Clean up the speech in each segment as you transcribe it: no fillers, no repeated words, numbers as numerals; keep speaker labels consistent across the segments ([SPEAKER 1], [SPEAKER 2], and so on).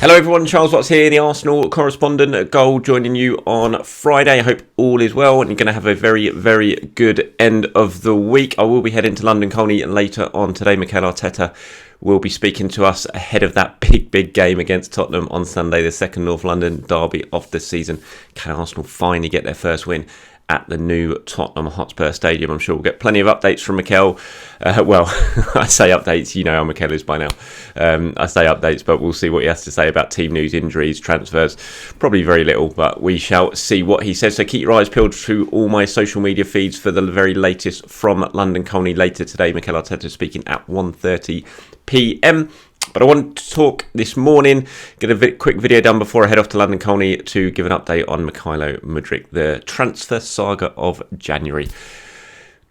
[SPEAKER 1] Hello everyone, Charles Watts here, the Arsenal correspondent at Goal, joining you on Friday. I hope all is well and you're going to have a very, very good end of the week. I will be heading to London Colney later on today. Mykhailo Mudryk will be speaking to us ahead of that big game against Tottenham on Sunday, the second North London derby of the season. Can Arsenal finally get their first win at the new Tottenham Hotspur Stadium? I'm sure we'll get plenty of updates from Mykhailo. I say updates, you know how Mykhailo is by now. I say updates, but we'll see what he has to say about team news, injuries, transfers. Probably very little, but we shall see what he says. So keep your eyes peeled through all my social media feeds for the very latest from London Colney later today. Mykhailo Mudryk speaking at 1:30 p.m. But I wanted to talk this morning, get a quick video done before I head off to London Colney to give an update on Mykhailo Mudryk. The transfer saga of January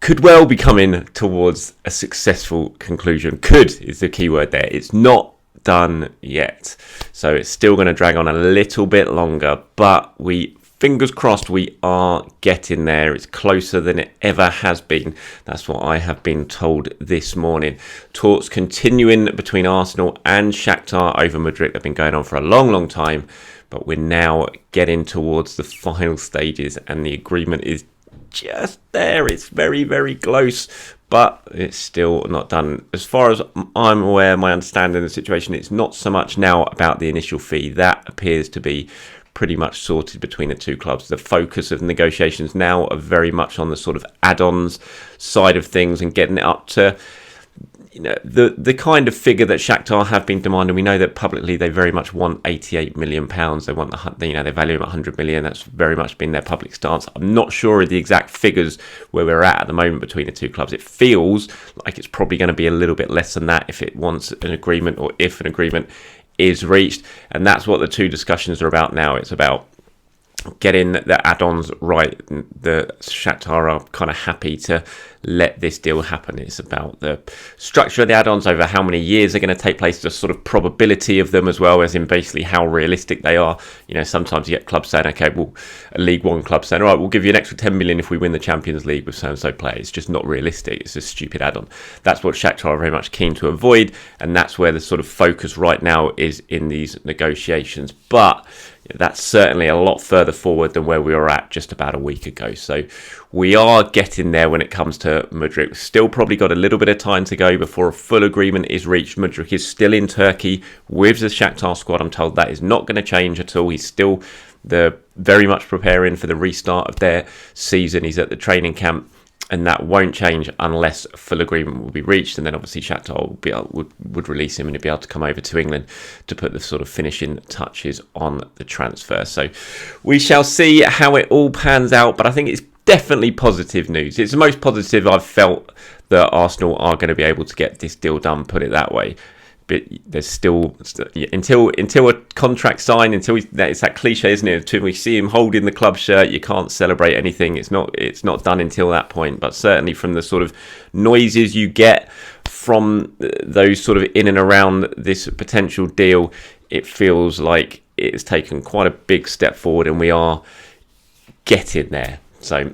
[SPEAKER 1] could well be coming towards a successful conclusion. Could is the key word there. It's not done yet. So it's still going to drag on a little bit longer, but fingers crossed, we are getting there. It's closer than it ever has been. That's what I have been told this morning. Talks continuing between Arsenal and Shakhtar over Mudryk. They've been going on for a long time, but we're now getting towards the final stages and the agreement is just there. It's very, very close, but it's still not done. As far as I'm aware, my understanding of the situation, it's not so much now about the initial fee. That appears to be pretty much sorted between the two clubs. The focus of negotiations now are very much on the sort of add-ons side of things and getting it up to, the kind of figure that Shakhtar have been demanding. We know that publicly they very much want £88 million. They want they value him at 100 million. That's very much been their public stance. I'm not sure of the exact figures where we're at the moment between the two clubs. It feels like it's probably going to be a little bit less than that if it wants an agreement or if an agreement is reached, and that's what the two discussions are about now. It's about getting the add-ons right. The Shakhtar are kind of happy to let this deal happen. It's about the structure of the add-ons over how many years are going to take place, the sort of probability of them as well, as in basically how realistic they are. Sometimes you get clubs saying, okay, well, a League One club saying, all right, we'll give you an extra 10 million if we win the Champions League with so-and-so player. It's just not realistic. It's a stupid add-on. That's what Shakhtar are very much keen to avoid, and that's where the sort of focus right now is in these negotiations. But that's certainly a lot further forward than where we were at just about a week ago. So we are getting there when it comes to Mudryk. We've still probably got a little bit of time to go before a full agreement is reached. Mudryk is still in Turkey with the Shakhtar squad. I'm told that is not going to change at all. He's still very much preparing for the restart of their season. He's at the training camp, and that won't change unless a full agreement will be reached. And then obviously Shakhtar would release him and he'd be able to come over to England to put the sort of finishing touches on the transfer. So we shall see how it all pans out. But I think it's definitely positive news. It's the most positive I've felt that Arsenal are going to be able to get this deal done, put it that way. But there's still until a contract signed, it's that cliche, isn't it? Until we see him holding the club shirt, you can't celebrate anything. It's not done until that point. But certainly from the sort of noises you get from those sort of in and around this potential deal, it feels like it's taken quite a big step forward, and we are getting there. So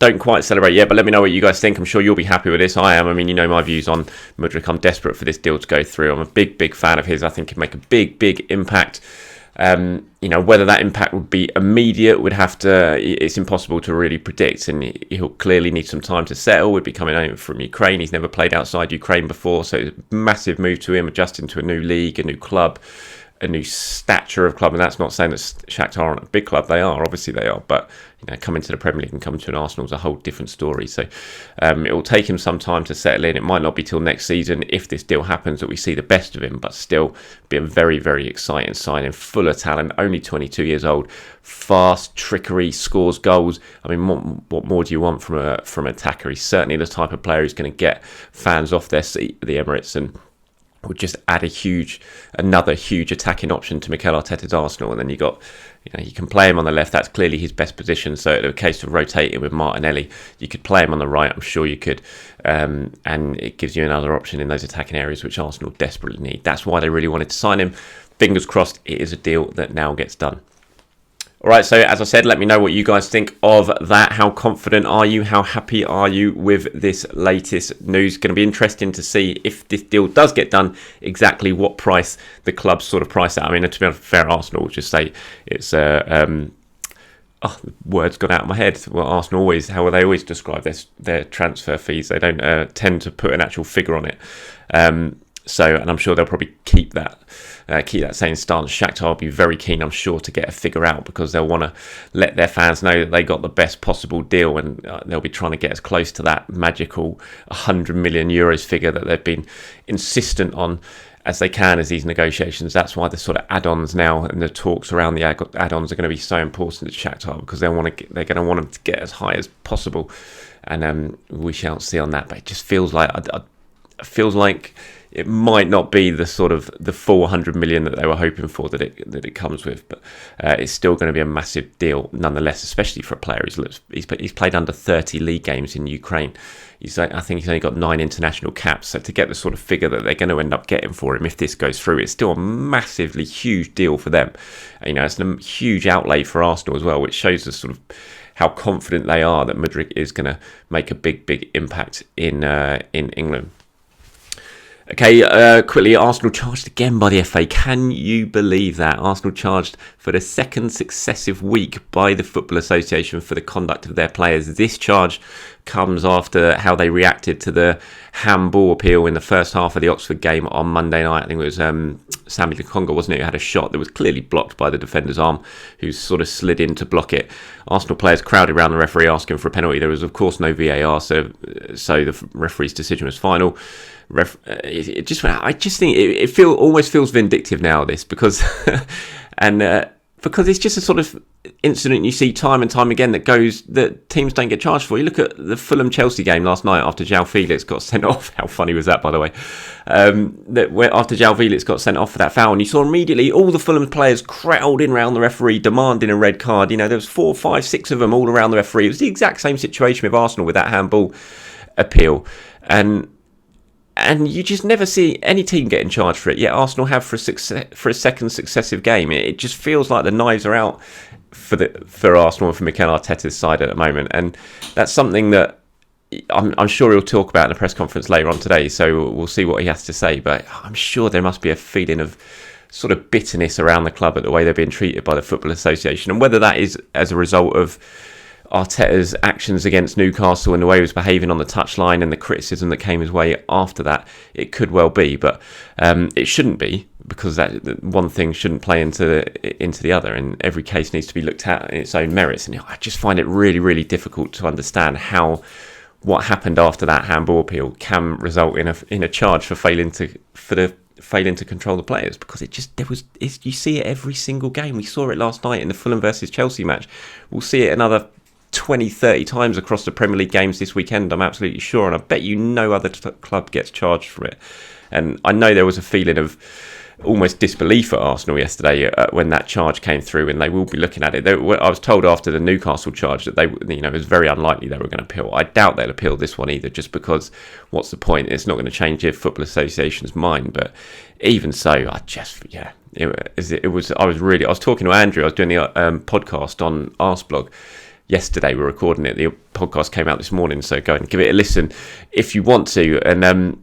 [SPEAKER 1] don't quite celebrate yet, but let me know what you guys think. I'm sure you'll be happy with this. I am. I mean, my views on Mudryk. I'm desperate for this deal to go through. I'm a big fan of his. I think he'd make a big impact. Whether that impact would be immediate it's impossible to really predict, and he'll clearly need some time to settle. We'd be coming over from Ukraine. He's never played outside Ukraine before, so it's a massive move to him, adjusting to a new league, a new club, a new stature of club. And that's not saying that Shakhtar aren't a big club. They are, obviously they are, but coming to the Premier League and coming to an Arsenal is a whole different story. So it will take him some time to settle in. It might not be till next season, if this deal happens, that we see the best of him, but still be a very, very exciting signing, full of talent, only 22 years old, fast, trickery, scores goals. I mean, what more do you want from an attacker? He's certainly the type of player who's going to get fans off their seat at the Emirates, and would just add another huge attacking option to Mykhailo Mudryk's Arsenal. And then you can play him on the left. That's clearly his best position. So in a case of rotating with Martinelli, you could play him on the right. I'm sure you could. And it gives you another option in those attacking areas, which Arsenal desperately need. That's why they really wanted to sign him. Fingers crossed it is a deal that now gets done. All right, so as I said, let me know what you guys think of that. How confident are you? How happy are you with this latest news? Going to be interesting to see if this deal does get done, exactly what price the clubs sort of price it. I mean, to be fair, Arsenal will just say it's the words got out of my head. Well, Arsenal always, how they always describe their transfer fees. They don't tend to put an actual figure on it. And I'm sure they'll probably keep that same stance. Shakhtar will be very keen, I'm sure, to get a figure out, because they'll want to let their fans know that they got the best possible deal, and they'll be trying to get as close to that magical 100 million euros figure that they've been insistent on as they can as these negotiations. That's why the sort of add-ons now and the talks around the add-ons are going to be so important to Shakhtar, because they're going to want them to get as high as possible, and we shall see on that. But it just feels like it might not be the sort of the full 100 million that they were hoping for that it comes with, but it's still going to be a massive deal nonetheless, especially for a player he's played under 30 league games in Ukraine. I think he's only got 9 international caps, so to get the sort of figure that they're going to end up getting for him if this goes through, it's still a massively huge deal for them. It's a huge outlay for Arsenal as well, which shows the sort of how confident they are that Mudryk is going to make a big impact in England. Okay, quickly, Arsenal charged again by the FA. Can you believe that? Arsenal charged for the second successive week by the Football Association for the conduct of their players. This charge comes after how they reacted to the handball appeal in the first half of the Oxford game on Monday night. I think it was Sammy Lokonga, wasn't it, who had a shot that was clearly blocked by the defender's arm, who sort of slid in to block it. Arsenal players crowded around the referee asking for a penalty. There was, of course, no VAR, so the referee's decision was final. I just think it almost feels vindictive now, this, because because it's just a sort of incident you see time and time again that teams don't get charged for. You look at the Fulham-Chelsea game last night after João Felix got sent off. How funny was that, by the way? After João Felix got sent off for that foul, and you saw immediately all the Fulham players crowding around the referee, demanding a red card. There was 4, 5, 6 of them all around the referee. It was the exact same situation with Arsenal with that handball appeal. And you just never see any team getting charged for it. Yet Arsenal have for a second successive game. It just feels like the knives are out for Arsenal and for Mikel Arteta's side at the moment. And that's something that I'm sure he'll talk about in a press conference later on today. So we'll see what he has to say. But I'm sure there must be a feeling of sort of bitterness around the club at the way they're being treated by the Football Association. And whether that is as a result of Arteta's actions against Newcastle and the way he was behaving on the touchline and the criticism that came his way after that, it could well be, but it shouldn't be, because that one thing shouldn't play into the other, and every case needs to be looked at in its own merits. And I just find it really difficult to understand how what happened after that handball appeal can result in a charge for failing to control the players, because you see it every single game. We saw it last night in the Fulham versus Chelsea match. We'll see it another 20-30 times across the Premier League games this weekend, I'm absolutely sure, and I bet you no other club gets charged for it. And I know there was a feeling of almost disbelief at Arsenal yesterday when that charge came through, and they will be looking at it. I was told after the Newcastle charge that it was very unlikely they were going to appeal. I doubt they'll appeal this one either, just because what's the point? It's not going to change the Football Association's mind. But even so, I was talking to Andrew. I was doing the podcast on Arsblog yesterday. We're recording it. The podcast came out this morning, so go and give it a listen if you want to. And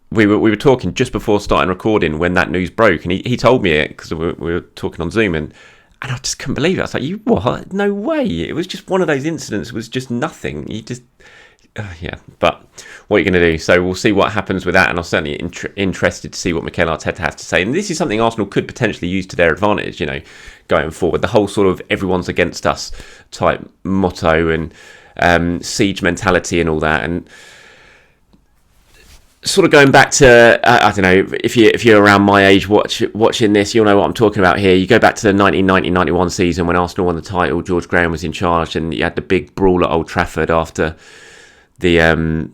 [SPEAKER 1] we were talking just before starting recording when that news broke, and he told me it because we were talking on Zoom, and I just couldn't believe it. I was like, "You what? No way!" It was just one of those incidents. It was just nothing. But what are you going to do? So we'll see what happens with that, and I'm certainly interested to see what Mikel Arteta has to say. And this is something Arsenal could potentially use to their advantage, going forward. The whole sort of everyone's against us type motto and siege mentality and all that, and sort of going back to, I don't know, if you're around my age watching this, you'll know what I'm talking about here. You go back to the 1990-91 season when Arsenal won the title, George Graham was in charge, and you had the big brawl at Old Trafford after the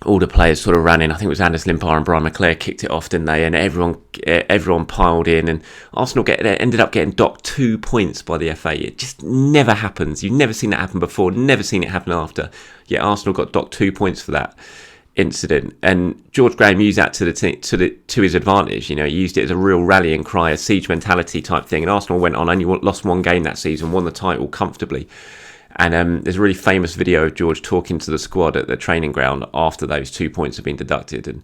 [SPEAKER 1] all the players sort of ran in. I think it was Anders Limpar and Brian McClare kicked it off, didn't they? And everyone piled in, and Arsenal ended up getting docked 2 points by the FA. It just never happens. You've never seen that happen before, never seen it happen after. Yet Arsenal got docked 2 points for that. incident, and George Graham used that to his advantage. He used it as a real rallying cry, a siege mentality type thing. And Arsenal went on, only lost one game that season, won the title comfortably. And there's a really famous video of George talking to the squad at the training ground after those 2 points have been deducted,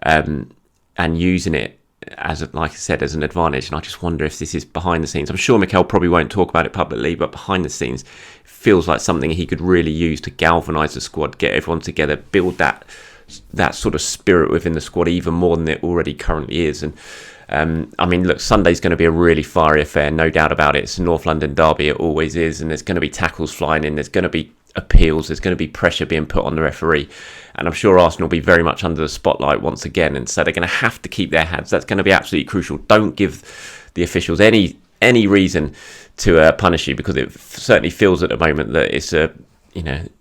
[SPEAKER 1] and using it as, like I said, as an advantage. And I just wonder if this is behind the scenes. I'm sure Mykhailo probably won't talk about it publicly, but behind the scenes, feels like something he could really use to galvanise the squad, get everyone together, build that sort of spirit within the squad even more than it already currently is. And I mean, look, Sunday's going to be a really fiery affair, no doubt about it. It's a North London derby, it always is, and there's going to be tackles flying in, there's going to be appeals, there's going to be pressure being put on the referee, and I'm sure Arsenal will be very much under the spotlight once again, and so they're going to have to keep their heads. That's going to be absolutely crucial. Don't give the officials any reason to punish you, because it certainly feels at the moment that it's a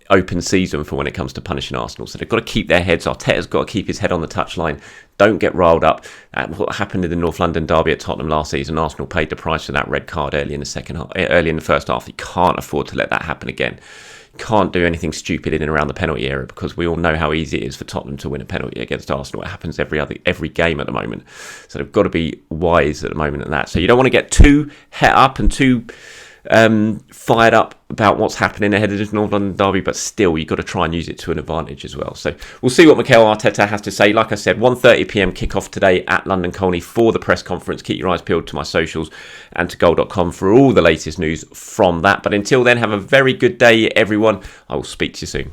[SPEAKER 1] open season for when it comes to punishing Arsenal. So they've got to keep their heads. Arteta's got to keep his head on the touchline. Don't get riled up at what happened in the North London derby at Tottenham last season. Arsenal paid the price for that red card early in the first half. You can't afford to let that happen again. Can't do anything stupid in and around the penalty area, because we all know how easy it is for Tottenham to win a penalty against Arsenal. It happens every game at the moment. So they've got to be wise at the moment at that. So you don't want to get too het up and too fired up about what's happening ahead of this North London derby, but still you've got to try and use it to an advantage as well. So we'll see what Mykhailo Arteta has to say. Like I said, 1:30pm kickoff today at London Colney for the press conference. Keep your eyes peeled to my socials and to goal.com for all the latest news from that. But until then, have a very good day, everyone. I will speak to you soon.